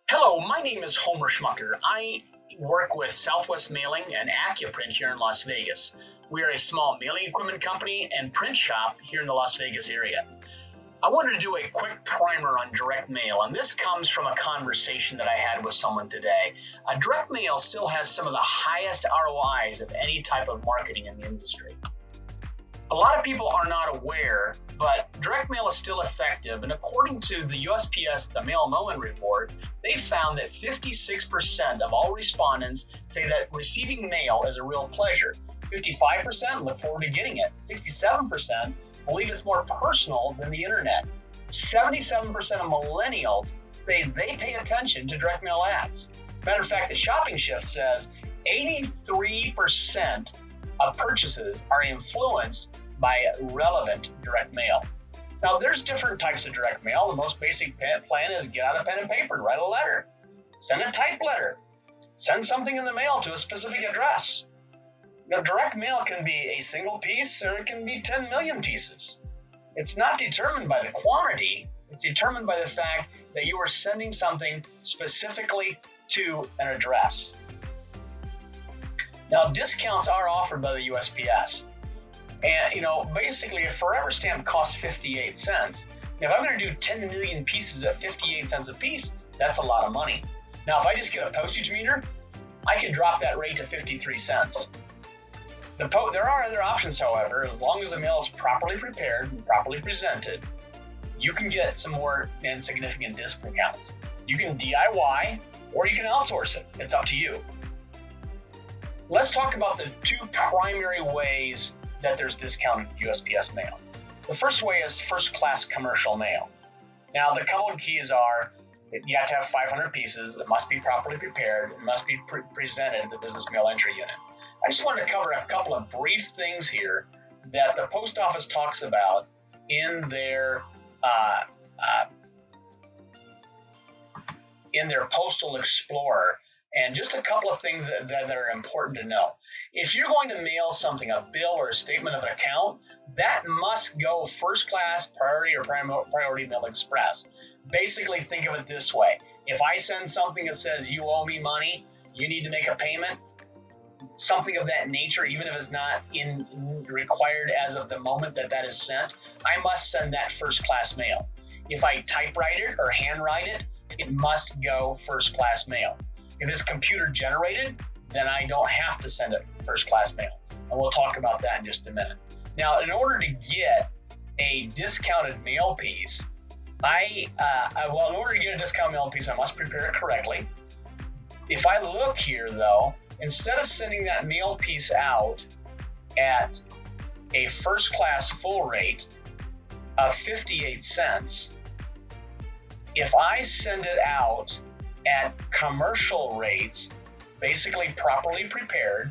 Hello, my name is Homer Schmucker. I work with Southwest Mailing and Accuprint here in Las Vegas. We are a small mailing equipment company and print shop here in the Las Vegas area. I wanted to do a quick primer on direct mail, and this comes from a conversation that I had with someone today. Direct mail still has some of the highest ROIs of any type of marketing in the industry. A lot of people are not aware, but direct mail is still effective, and according to the USPS, the Mail Moment report, they found that 56% of all respondents say that receiving mail is a real pleasure. 55% look forward to getting it. 67% believe it's more personal than the internet. 77% of millennials say they pay attention to direct mail ads. Matter of fact, the Shopping Shift says 83% of purchases are influenced by relevant direct mail. Now, there's different types of direct mail. The most basic plan is get out a pen and paper and write a letter. Send a typed letter. Send something in the mail to a specific address. Now, direct mail can be a single piece or it can be 10 million pieces. It's not determined by the quantity. It's determined by the fact that you are sending something specifically to an address. Now, discounts are offered by the USPS. And, basically a forever stamp costs 58 cents. Now, if I'm going to do 10 million pieces at 58 cents a piece, that's a lot of money. Now, if I just get a postage meter, I can drop that rate to 53 cents. There are other options, however. As long as the mail is properly prepared and properly presented, you can get some more and significant discounts. You can DIY or you can outsource it. It's up to you. Let's talk about the two primary ways that there's discounted USPS mail. The first way is first-class commercial mail. Now, the couple of keys are you have to have 500 pieces, it must be properly prepared, it must be presented at the business mail entry unit. I just want to cover a couple of brief things here that the post office talks about in their Postal Explorer. And just a couple of things that are important to know. If you're going to mail something, a bill or a statement of account, that must go first class, priority, or priority mail express. Basically, think of it this way. If I send something that says you owe me money, you need to make a payment, something of that nature, even if it's not required as of the moment that is sent, I must send that first class mail. If I typewrite it or handwrite it, it must go first class mail. If it's computer generated, then I don't have to send it first class mail. And we'll talk about that in just a minute. Now, in order to get a discounted mail piece, in order to get a discounted mail piece, I must prepare it correctly. If I look here though, instead of sending that mail piece out at a first class full rate of 58 cents, if I send it out at commercial rates, basically properly prepared,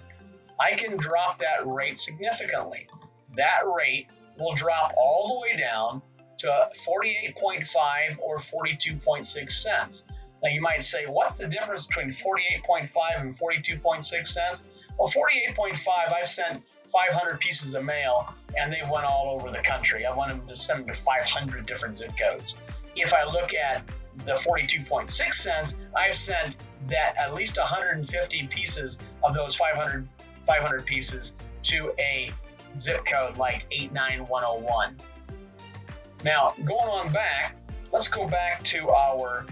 I can drop that rate significantly. That rate will drop all the way down to 48.5 or 42.6 cents. Now you might say, what's the difference between 48.5 and 42.6 cents? Well, 48.5, I've sent 500 pieces of mail and they've went all over the country. I want them to send them to 500 different zip codes. If I look at the 42.6 cents, I've sent that at least 150 pieces of those 500 pieces to a zip code like 89101. Now, going on back, let's go back to our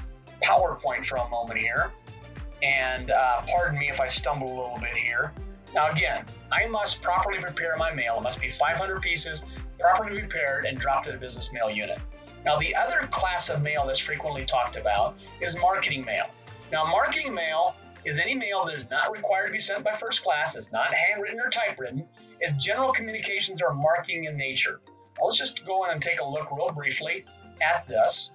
PowerPoint for a moment here. And pardon me if I stumble a little bit here. Now again, I must properly prepare my mail. It must be 500 pieces, properly prepared, and dropped to the business mail unit. Now, the other class of mail that's frequently talked about is marketing mail. Now, marketing mail is any mail that is not required to be sent by first class, it's not handwritten or typewritten, it's general communications or marketing in nature. Now, let's just go in and take a look real briefly at this.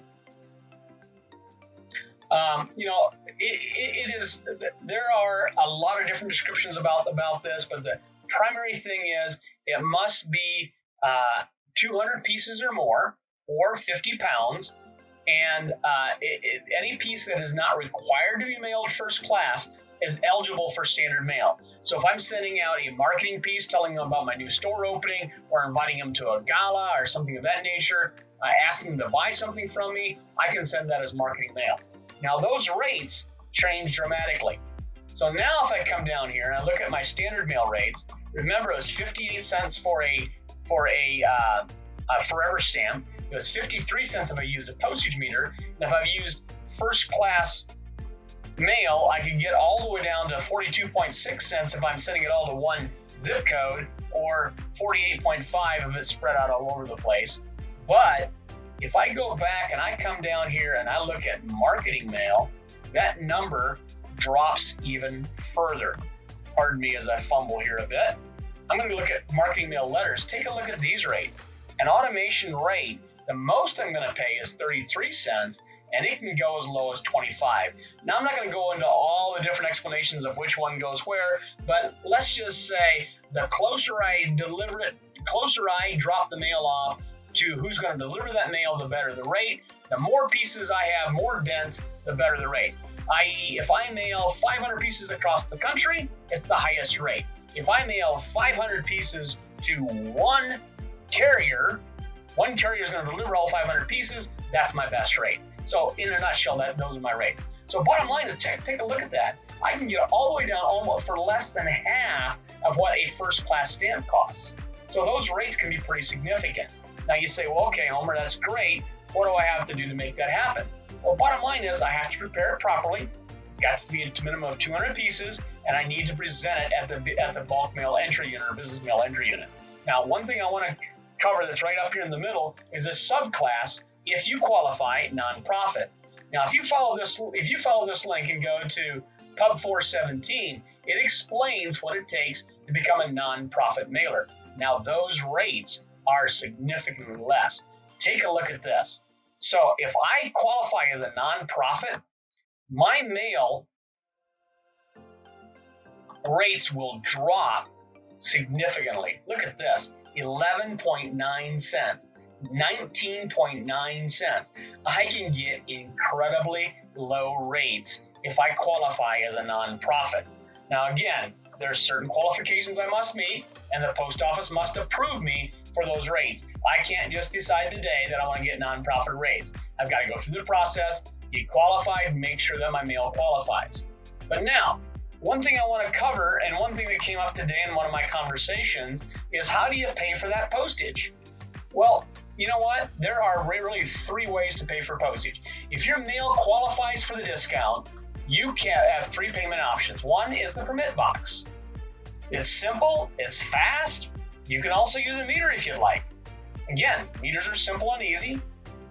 There are a lot of different descriptions about this, but the primary thing is it must be 200 pieces or more, or 50 pounds, and any piece that is not required to be mailed first class is eligible for standard mail. So if I'm sending out a marketing piece telling them about my new store opening, or inviting them to a gala or something of that nature, asking them to buy something from me, I can send that as marketing mail. Now those rates change dramatically. So now if I come down here and I look at my standard mail rates, remember it was 58 cents for a forever stamp. It was 53 cents if I used a postage meter. And if I've used first class mail, I can get all the way down to 42.6 cents if I'm sending it all to one zip code, or 48.5 if it's spread out all over the place. But if I go back and I come down here and I look at marketing mail, that number drops even further. Pardon me as I fumble here a bit. I'm going to look at marketing mail letters. Take a look at these rates. An automation rate, the most I'm going to pay is 33 cents, and it can go as low as 25. Now, I'm not going to go into all the different explanations of which one goes where, but let's just say the closer I deliver it, the closer I drop the mail off to who's going to deliver that mail, the better the rate. The more pieces I have, more dense, the better the rate. I.e., if I mail 500 pieces across the country, it's the highest rate. If I mail 500 pieces to one carrier is going to deliver all 500 pieces, that's my best rate. So in a nutshell, those are my rates. So bottom line is, take a look at that. I can get all the way down almost for less than half of what a first class stamp costs. So those rates can be pretty significant. Now you say, well, okay, Homer, that's great. What do I have to do to make that happen? Well, bottom line is I have to prepare it properly. It's got to be a minimum of 200 pieces, and I need to present it at the bulk mail entry unit or business mail entry unit. Now, one thing I want to cover that's right up here in the middle is a subclass if you qualify nonprofit. Now, if you follow this link and go to Pub 417, it explains what it takes to become a nonprofit mailer. Now, those rates are significantly less. Take a look at this. So if I qualify as a nonprofit, my mail rates will drop significantly. Look at this, 11.9 cents, 19.9 cents. I can get incredibly low rates if I qualify as a nonprofit. Now again, there's certain qualifications I must meet, and the post office must approve me for those rates. I can't just decide today that I want to get nonprofit rates. I've got to go through the process, get qualified, make sure that my mail qualifies. But now, one thing I want to cover, and one thing that came up today in one of my conversations, is how do you pay for that postage? Well, you know what? There are really three ways to pay for postage. If your mail qualifies for the discount, you can have three payment options. One is the permit box. It's simple, it's fast. You can also use a meter if you'd like. Again, meters are simple and easy.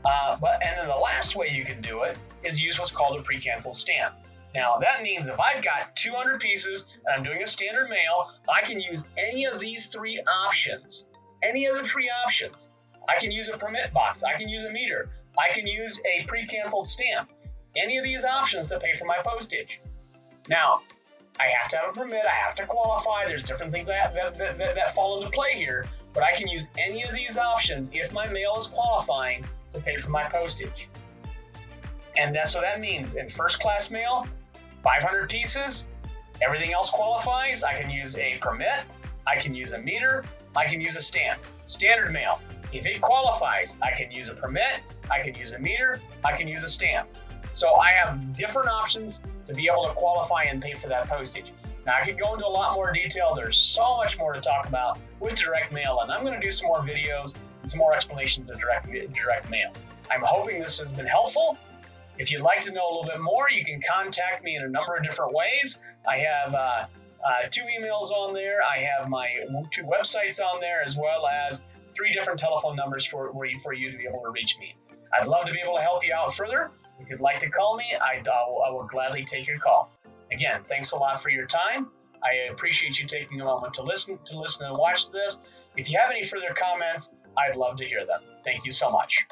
And then the last way you can do it is use what's called a pre-canceled stamp. Now, that means if I've got 200 pieces and I'm doing a standard mail, I can use any of these three options. Any of the three options. I can use a permit box. I can use a meter. I can use a pre-canceled stamp. Any of these options to pay for my postage. Now, I have to have a permit. I have to qualify. There's different things that fall into play here. But I can use any of these options if my mail is qualifying to pay for my postage. And so that means in first class mail, 500 pieces, everything else qualifies. I can use a permit, I can use a meter, I can use a stamp. Standard mail, if it qualifies, I can use a permit, I can use a meter, I can use a stamp. So I have different options to be able to qualify and pay for that postage. Now I could go into a lot more detail. There's so much more to talk about with direct mail, and I'm going to do some more videos and some more explanations of direct mail. I'm hoping this has been helpful. If you'd like to know a little bit more, you can contact me in a number of different ways. I have 2 emails on there. I have my 2 websites on there, as well as 3 different telephone numbers for you to be able to reach me. I'd love to be able to help you out further. If you'd like to call me, I will gladly take your call. Again, thanks a lot for your time. I appreciate you taking a moment to listen and watch this. If you have any further comments, I'd love to hear them. Thank you so much.